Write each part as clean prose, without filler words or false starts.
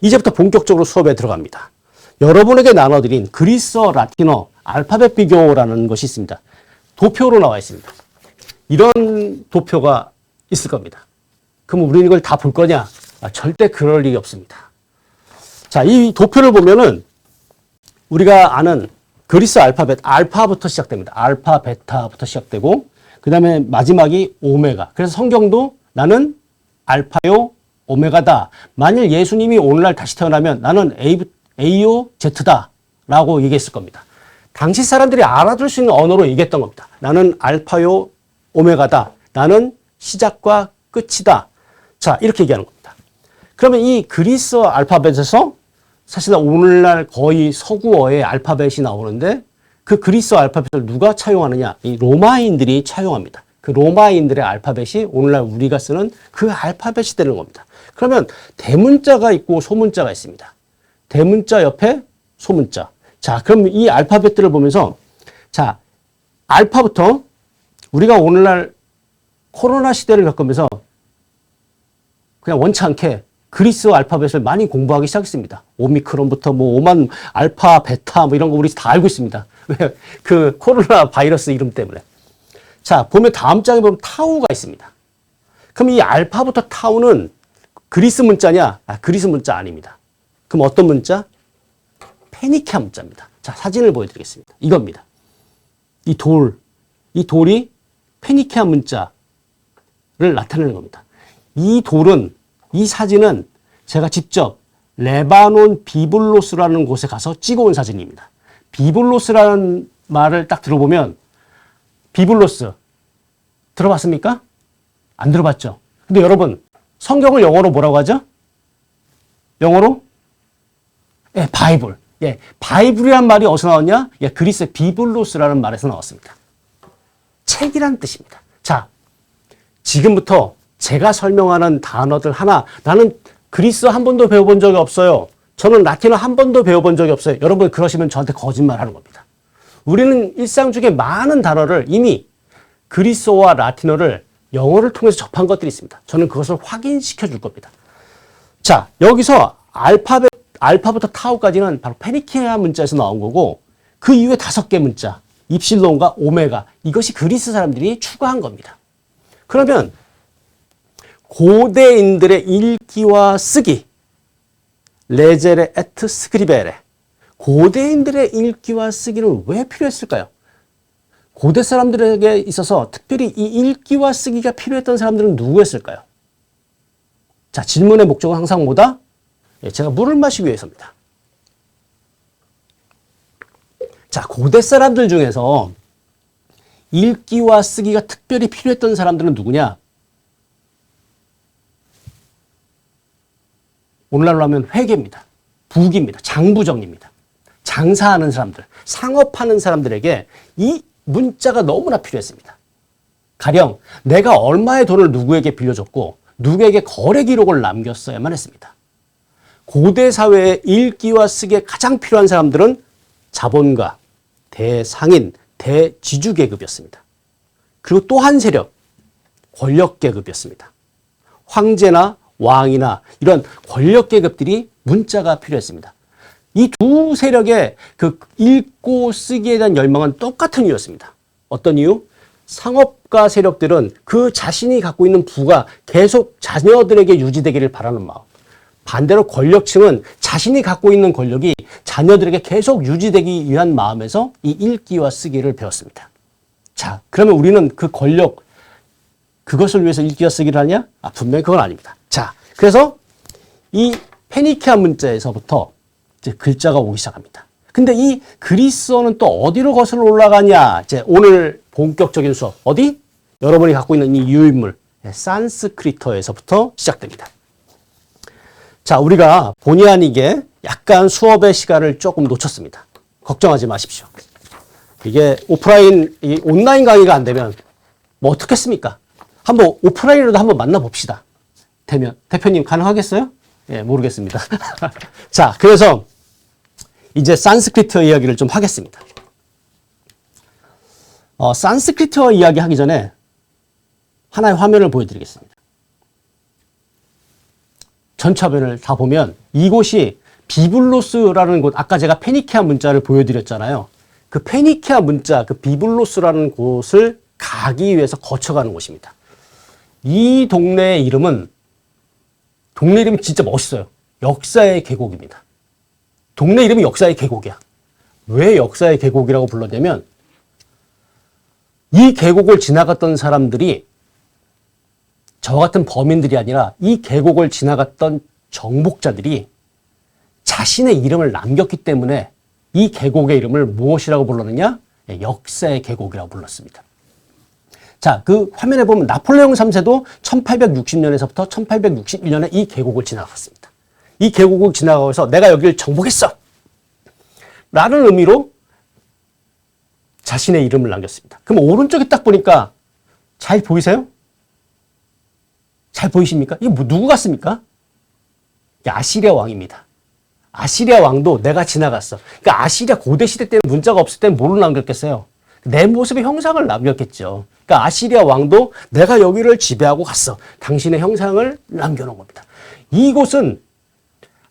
이제부터 본격적으로 수업에 들어갑니다. 여러분에게 나눠드린 그리스어, 라틴어, 알파벳 비교라는 것이 있습니다. 도표로 나와 있습니다. 이런 도표가 있을 겁니다. 그럼 우리는 이걸 다 볼 거냐? 절대 그럴 일이 없습니다. 자, 이 도표를 보면은 우리가 아는 그리스 알파벳, 알파부터 시작됩니다. 알파, 베타부터 시작되고, 그 다음에 마지막이 오메가. 그래서 성경도 나는 알파요, 오메가다. 만일 예수님이 오늘날 다시 태어나면 나는 A요, Z다. 라고 얘기했을 겁니다. 당시 사람들이 알아들 수 있는 언어로 얘기했던 겁니다. 나는 알파요, 오메가다. 나는 시작과 끝이다. 자, 이렇게 얘기하는 겁니다. 그러면 이 그리스 알파벳에서 사실 오늘날 거의 서구어의 알파벳이 나오는데 그 그리스 알파벳을 누가 차용하느냐? 이 로마인들이 차용합니다. 그 로마인들의 알파벳이 오늘날 우리가 쓰는 그 알파벳이 되는 겁니다. 그러면 대문자가 있고 소문자가 있습니다. 대문자 옆에 소문자. 자, 그럼 이 알파벳들을 보면서 자, 알파부터 우리가 오늘날 코로나 시대를 겪으면서 그냥 원치 않게 그리스 알파벳을 많이 공부하기 시작했습니다. 오미크론부터 뭐 오만 알파, 베타 뭐 이런 거 우리 다 알고 있습니다. 왜? 그 코로나 바이러스 이름 때문에. 자, 보면 다음 장에 보면 타우가 있습니다. 그럼 이 알파부터 타우는 그리스 문자냐? 그리스 문자 아닙니다. 그럼 어떤 문자? 페니키아 문자입니다. 자, 사진을 보여드리겠습니다. 이겁니다. 이 돌이 페니키아 문자를 나타내는 겁니다. 이 돌은, 이 사진은 제가 직접 레바논 비블로스라는 곳에 가서 찍어온 사진입니다. 비블로스라는 말을 딱 들어보면 비블로스 들어봤습니까? 안 들어봤죠? 근데 여러분 성경을 영어로 뭐라고 하죠? 영어로? 예, 바이블. 예, 바이블이란 말이 어디서 나왔냐? 예, 그리스의 비블로스라는 말에서 나왔습니다. 책이란 뜻입니다. 자, 지금부터 제가 설명하는 단어들 하나, 나는 그리스어 한 번도 배워본 적이 없어요. 저는 라틴어 한 번도 배워본 적이 없어요. 여러분 그러시면 저한테 거짓말하는 겁니다. 우리는 일상 중에 많은 단어를 이미 그리스어와 라틴어를 영어를 통해서 접한 것들이 있습니다. 저는 그것을 확인시켜 줄 겁니다. 자, 여기서 알파부터 타우까지는 바로 페니키아 문자에서 나온 거고 그 이후에 5개 문자, 입실론과 오메가, 이것이 그리스 사람들이 추가한 겁니다. 그러면 고대인들의 읽기와 쓰기, 레제레 에트 스크리베레, 고대인들의 읽기와 쓰기는 왜 필요했을까요? 고대 사람들에게 있어서 특별히 이 읽기와 쓰기가 필요했던 사람들은 누구였을까요? 자, 질문의 목적은 항상 뭐다? 제가 물을 마시기 위해서입니다. 자, 고대 사람들 중에서 읽기와 쓰기가 특별히 필요했던 사람들은 누구냐? 오늘날로 하면 회계입니다. 부기입니다. 장부정리입니다. 장사하는 사람들, 상업하는 사람들에게 이 문자가 너무나 필요했습니다. 가령 내가 얼마의 돈을 누구에게 빌려줬고 누구에게 거래 기록을 남겼어야만 했습니다. 고대 사회의 읽기와 쓰기에 가장 필요한 사람들은 자본가, 대상인, 대지주계급이었습니다. 그리고 또 한 세력, 권력계급이었습니다. 황제나 왕이나 이런 권력계급들이 문자가 필요했습니다. 이 두 세력의 그 읽고 쓰기에 대한 열망은 똑같은 이유였습니다. 어떤 이유? 상업가 세력들은 그 자신이 갖고 있는 부가 계속 자녀들에게 유지되기를 바라는 마음. 반대로 권력층은 자신이 갖고 있는 권력이 자녀들에게 계속 유지되기 위한 마음에서 이 읽기와 쓰기를 배웠습니다. 자, 그러면 우리는 그 권력, 그것을 위해서 읽기와 쓰기를 하냐? 분명히 그건 아닙니다. 자, 그래서 이 페니키아 문자에서부터 이제 글자가 오기 시작합니다. 근데 이 그리스어는 또 어디로 거슬러 올라가냐? 이제 오늘 본격적인 수업, 어디? 여러분이 갖고 있는 이 유인물, 산스크리트어에서부터 시작됩니다. 자, 우리가 본의 아니게 약간 수업의 시간을 조금 놓쳤습니다. 걱정하지 마십시오. 이게 온라인 강의가 안 되면 뭐 어떻겠습니까? 한번 오프라인으로도 한번 만나봅시다. 대표님 가능하겠어요? 예, 모르겠습니다. 자, 그래서 이제 산스크리트어 이야기를 좀 하겠습니다. 산스크리트어 이야기 하기 전에 하나의 화면을 보여드리겠습니다. 전차변을 다 보면 이곳이 비블로스라는 곳, 아까 제가 페니키아 문자를 보여드렸잖아요. 그 페니키아 문자, 그 비블로스라는 곳을 가기 위해서 거쳐가는 곳입니다. 이 동네의 이름은, 동네 이름이 진짜 멋있어요. 역사의 계곡입니다. 동네 이름이 역사의 계곡이야. 왜 역사의 계곡이라고 불렀냐면 이 계곡을 지나갔던 사람들이 저 같은 범인들이 아니라 이 계곡을 지나갔던 정복자들이 자신의 이름을 남겼기 때문에 이 계곡의 이름을 무엇이라고 불렀느냐? 역사의 계곡이라고 불렀습니다. 자, 그 화면에 보면 나폴레옹 3세도 1860년에서부터 1861년에 이 계곡을 지나갔습니다. 이 계곡을 지나가서 내가 여기를 정복했어! 라는 의미로 자신의 이름을 남겼습니다. 그럼 오른쪽에 딱 보니까 잘 보이세요? 잘 보이십니까? 이게 누구 같습니까? 이게 아시리아 왕입니다. 아시리아 왕도 내가 지나갔어. 그러니까 아시리아 고대 시대 때는 문자가 없을 때는 뭐를 남겼겠어요? 내 모습의 형상을 남겼겠죠. 그러니까 아시리아 왕도 내가 여기를 지배하고 갔어. 당신의 형상을 남겨놓은 겁니다. 이곳은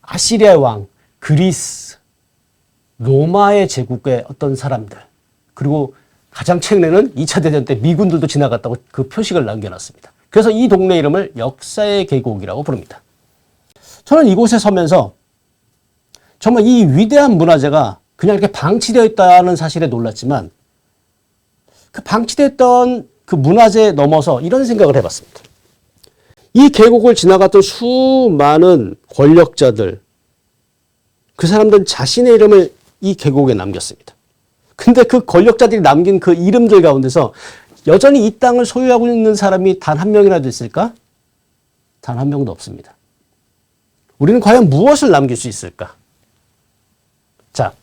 아시리아 왕, 그리스, 로마의 제국의 어떤 사람들, 그리고 가장 최근에는 2차 대전 때 미군들도 지나갔다고 그 표식을 남겨놨습니다. 그래서 이 동네 이름을 역사의 계곡이라고 부릅니다. 저는 이곳에 서면서 정말 이 위대한 문화재가 그냥 이렇게 방치되어 있다는 사실에 놀랐지만 그 방치되어 있던 그 문화재에 넘어서 이런 생각을 해봤습니다. 이 계곡을 지나갔던 수많은 권력자들, 그 사람들은 자신의 이름을 이 계곡에 남겼습니다. 근데 그 권력자들이 남긴 그 이름들 가운데서 여전히 이 땅을 소유하고 있는 사람이 단 한 명이라도 있을까? 단 한 명도 없습니다. 우리는 과연 무엇을 남길 수 있을까? 자,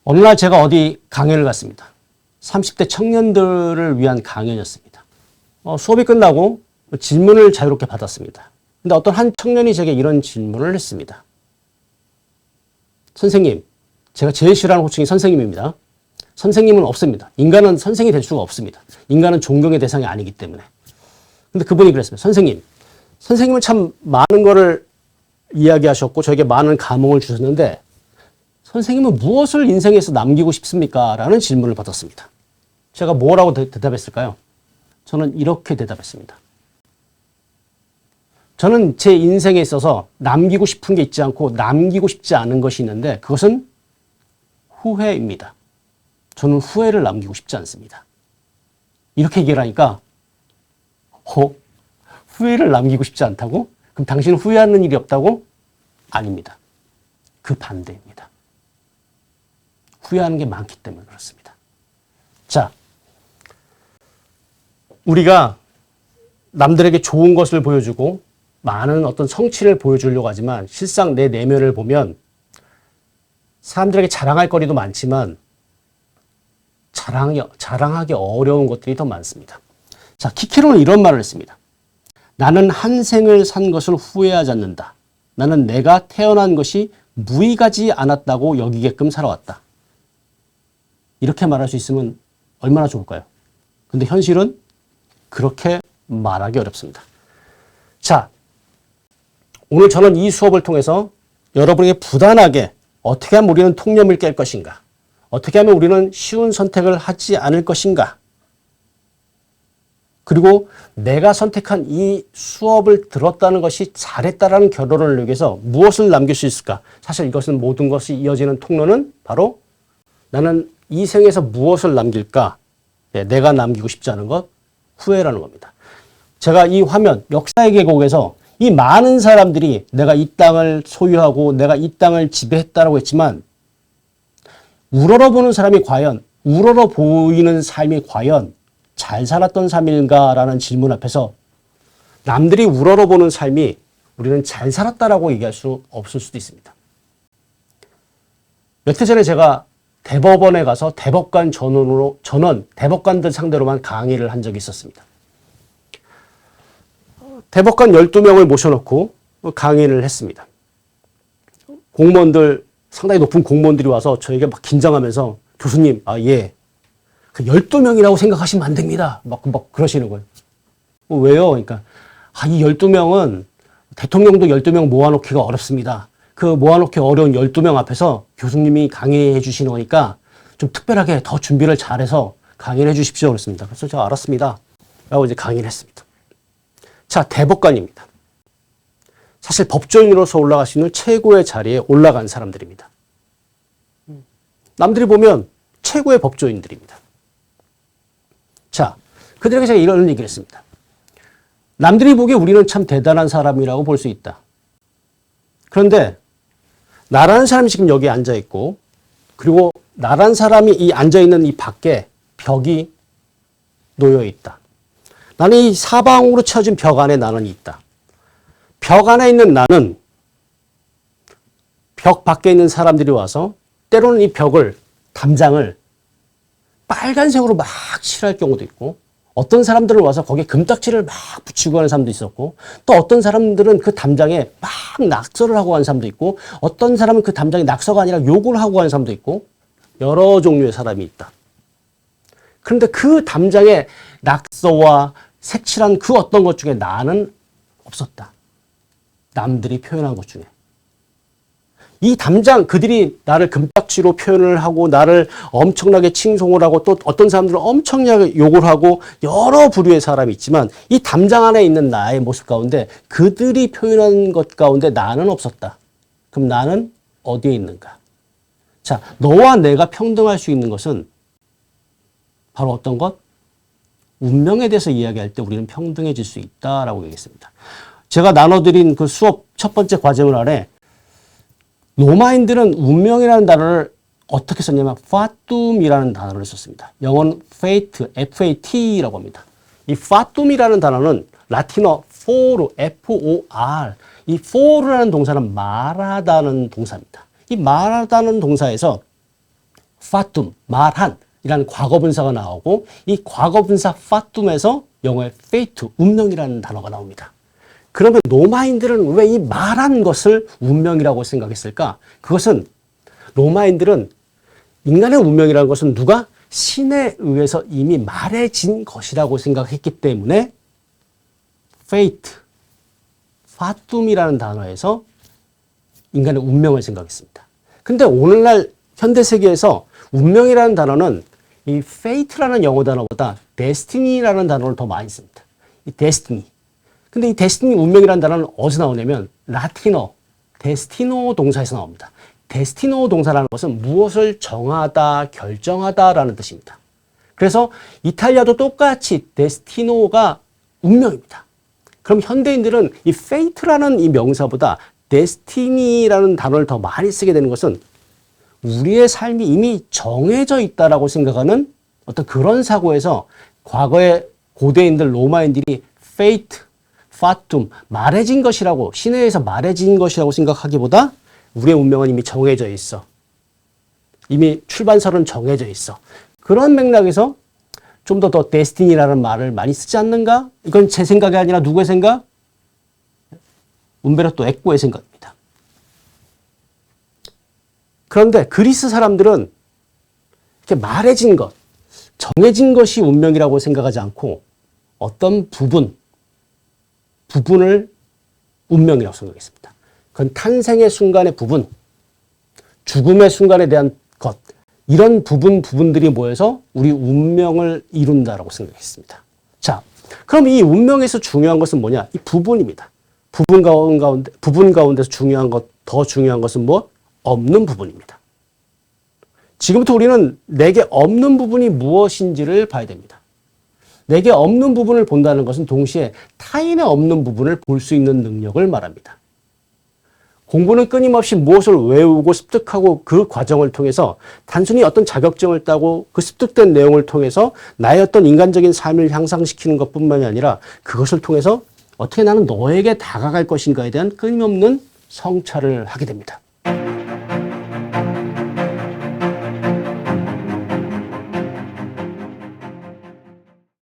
어느 날 제가 어디 강연을 갔습니다. 30대 청년들을 위한 강연이었습니다. 수업이 끝나고 질문을 자유롭게 받았습니다. 근데 어떤 한 청년이 제게 이런 질문을 했습니다. 선생님, 제가 제일 싫어하는 호칭이 선생님입니다. 선생님은 없습니다. 인간은 선생이 될 수가 없습니다. 인간은 존경의 대상이 아니기 때문에. 근데 그분이 그랬습니다. 선생님은 참 많은 거를 이야기하셨고 저에게 많은 감흥을 주셨는데 선생님은 무엇을 인생에서 남기고 싶습니까? 라는 질문을 받았습니다. 제가 뭐라고 대답했을까요? 저는 이렇게 대답했습니다. 저는 제 인생에 있어서 남기고 싶은 게 있지 않고 남기고 싶지 않은 것이 있는데 그것은 후회입니다. 저는 후회를 남기고 싶지 않습니다. 이렇게 얘기를 하니까 후회를 남기고 싶지 않다고? 그럼 당신은 후회하는 일이 없다고? 아닙니다. 그 반대입니다. 후회하는 게 많기 때문에 그렇습니다. 자, 우리가 남들에게 좋은 것을 보여주고 많은 어떤 성취를 보여주려고 하지만 실상 내 내면을 보면 사람들에게 자랑할 거리도 많지만 자랑하기 어려운 것들이 더 많습니다. 자, 키케로는 이런 말을 했습니다. 나는 한 생을 산 것을 후회하지 않는다. 나는 내가 태어난 것이 무의가지 않았다고 여기게끔 살아왔다. 이렇게 말할 수 있으면 얼마나 좋을까요? 근데 현실은 그렇게 말하기 어렵습니다. 자, 오늘 저는 이 수업을 통해서 여러분에게 부단하게 어떻게 하면 우리는 통념을 깰 것인가? 어떻게 하면 우리는 쉬운 선택을 하지 않을 것인가? 그리고 내가 선택한 이 수업을 들었다는 것이 잘했다라는 결론을 내기 위해서 무엇을 남길 수 있을까? 사실 이것은 모든 것이 이어지는 통로는 바로 나는 이 생에서 무엇을 남길까? 내가 남기고 싶지 않은 것, 후회라는 겁니다. 제가 이 화면, 역사의 계곡에서 이 많은 사람들이 내가 이 땅을 소유하고 내가 이 땅을 지배했다라고 했지만 우러러 보는 사람이 과연, 우러러 보이는 삶이 과연 잘 살았던 삶인가라는 질문 앞에서 남들이 우러러 보는 삶이 우리는 잘 살았다라고 얘기할 수 없을 수도 있습니다. 몇 해 전에 제가 대법원에 가서 대법관 대법관들 상대로만 강의를 한 적이 있었습니다. 대법관 12명을 모셔놓고 강의를 했습니다. 공무원들, 상당히 높은 공무원들이 와서 저에게 막 긴장하면서 교수님, 그 12명이라고 생각하시면 안 됩니다. 막 그러시는 거예요. 왜요? 그러니까, 이 12명은 대통령도 12명 모아놓기가 어렵습니다. 그 모아놓기 어려운 12명 앞에서 교수님이 강의해 주시는 거니까 좀 특별하게 더 준비를 잘해서 강의를 해 주십시오. 그랬습니다. 그래서 제가 알았습니다. 라고 이제 강의를 했습니다. 자, 대법관입니다. 사실 법조인으로서 올라갈 수 있는 최고의 자리에 올라간 사람들입니다. 남들이 보면 최고의 법조인들입니다. 자, 그들에게 제가 이런 얘기를 했습니다. 남들이 보기에 우리는 참 대단한 사람이라고 볼 수 있다. 그런데 나라는 사람이 지금 여기 앉아 있고, 그리고 나라는 사람이 이 앉아 있는 이 밖에 벽이 놓여 있다. 나는 이 사방으로 쳐진 벽 안에 나는 있다. 벽 안에 있는 나는 벽 밖에 있는 사람들이 와서 때로는 이 벽을, 담장을 빨간색으로 막 칠할 경우도 있고, 어떤 사람들은 와서 거기에 금딱지를 막 붙이고 가는 사람도 있었고, 또 어떤 사람들은 그 담장에 막 낙서를 하고 가는 사람도 있고, 어떤 사람은 그 담장에 낙서가 아니라 욕을 하고 가는 사람도 있고, 여러 종류의 사람이 있다. 그런데 그 담장에 낙서와 색칠한 그 어떤 것 중에 나는 없었다. 남들이 표현한 것 중에. 이 담장, 그들이 나를 금딱지로 표현을 하고 나를 엄청나게 칭송을 하고 또 어떤 사람들은 엄청나게 욕을 하고 여러 부류의 사람이 있지만 이 담장 안에 있는 나의 모습 가운데 그들이 표현한 것 가운데 나는 없었다. 그럼 나는 어디에 있는가? 자, 너와 내가 평등할 수 있는 것은 바로 어떤 것? 운명에 대해서 이야기할 때 우리는 평등해질 수 있다라고 얘기했습니다. 제가 나눠드린 그 수업 첫 번째 과제문 아래 로마인들은 운명이라는 단어를 어떻게 썼냐면 fatum이라는 단어를 썼습니다. 영어는 fate, F-A-T라고 합니다. 이 fatum이라는 단어는 라틴어 for, F-O-R. 이 for라는 동사는 말하다는 동사입니다. 이 말하다는 동사에서 fatum, 말한 이라는 과거분사가 나오고 이 과거분사 fatum에서 영어의 fate, 운명이라는 단어가 나옵니다. 그러면 로마인들은 왜 이 말한 것을 운명이라고 생각했을까? 그것은 로마인들은 인간의 운명이라는 것은 누가? 신에 의해서 이미 말해진 것이라고 생각했기 때문에 fate, fatum이라는 단어에서 인간의 운명을 생각했습니다. 근데 오늘날 현대세계에서 운명이라는 단어는 이 fate라는 영어 단어보다 destiny라는 단어를 더 많이 씁니다. 이 destiny. 근데 이 데스티니 운명이라는 단어는 어디서 나오냐면 라틴어 데스티노 동사에서 나옵니다. 데스티노 동사라는 것은 무엇을 정하다, 결정하다라는 뜻입니다. 그래서 이탈리아도 똑같이 데스티노가 운명입니다. 그럼 현대인들은 이 fate라는 이 명사보다 destiny라는 단어를 더 많이 쓰게 되는 것은 우리의 삶이 이미 정해져 있다라고 생각하는 어떤 그런 사고에서 과거의 고대인들 로마인들이 fate, fatum, 말해진 것이라고, 신에 의해서 말해진 것이라고 생각하기보다 우리의 운명은 이미 정해져 있어. 이미 출발선은 정해져 있어. 그런 맥락에서 좀 더 destiny라는 말을 많이 쓰지 않는가? 이건 제 생각이 아니라 누구의 생각? umberto eco의 생각입니다. 그런데 그리스 사람들은 이렇게 말해진 것, 정해진 것이 운명이라고 생각하지 않고 어떤 부분을 운명이라고 생각했습니다. 그건 탄생의 순간의 부분, 죽음의 순간에 대한 것, 이런 부분들이 모여서 우리 운명을 이룬다라고 생각했습니다. 자, 그럼 이 운명에서 중요한 것은 뭐냐? 이 부분입니다. 부분 가운데서 중요한 것, 더 중요한 것은 뭐? 없는 부분입니다. 지금부터 우리는 내게 없는 부분이 무엇인지를 봐야 됩니다. 내게 없는 부분을 본다는 것은 동시에 타인의 없는 부분을 볼 수 있는 능력을 말합니다. 공부는 끊임없이 무엇을 외우고 습득하고 그 과정을 통해서 단순히 어떤 자격증을 따고 그 습득된 내용을 통해서 나의 어떤 인간적인 삶을 향상시키는 것뿐만이 아니라 그것을 통해서 어떻게 나는 너에게 다가갈 것인가에 대한 끊임없는 성찰을 하게 됩니다.